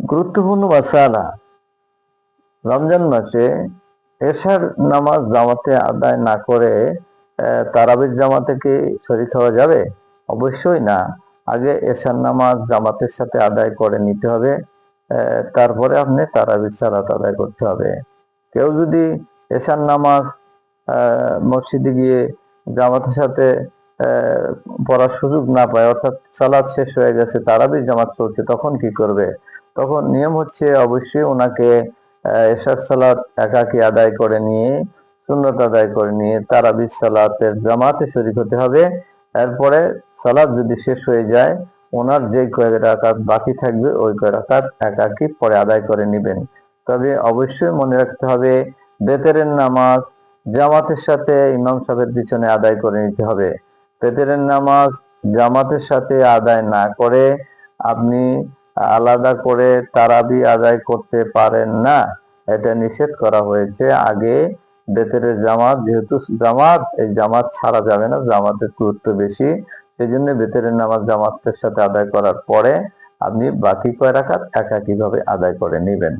গুরুত্বপূর্ণ মাসালা। রমজান মাসে এশার নামাজ জামাতে আদায় না করে তারাবির জামাতে কি শরীক হওয়া যাবে? অবশ্যই না। আগে এশার নামাজ জামাতের সাথে আদায় করে নিতে হবে, তারপরে আপনি তারাবির সালাত আদায় করতে হবে। কেউ যদি এশার নামাজ মসজিদে গিয়ে জামাতের সাথে পড়ার সুযোগ না পায়, অর্থাৎ সালাত শেষ হয়ে গেছে, তারাবির জামাত চলছে, তখন কি করবে? তখন নিয়ম হচ্ছে অবশ্যই ওনাকে এশার সালাত একাকী আদায় করে নিয়ে, সুন্নত আদায় করে নিয়ে তারাবির সালাতের জামাতে শরীক হতে হবে। এরপরে সালাত যদি শেষ হয়ে যায়, ওনার যে কয় রাকাত বাকি থাকবে ওই কয় রাকাত একাকী পরে আদায় করে নেবেন। তবে অবশ্যই মনে রাখতে হবে, বেতেরের নামাজ জামাতের সাথে ইমাম সাহেবের পিছনে আদায় করে নিতে হবে। বেতেরের নামাজ জামাতের সাথে আদায় না করে আপনি আলাদা করে তারাবি আদায় করতে পারেন না, এটা নিষেধ করা হয়েছে। আগে বেতেরের জামাত, যেহেতু জামাত, এই জামাত ছাড়া যাবে না, জামাতের গুরুত্ব বেশি, সেই জন্য বেতেরের নামাজ জামাতের সাথে আদায় করার পরে আপনি বাকি কয় রাকাত একাকী ভাবে আদায় করে নেবেন।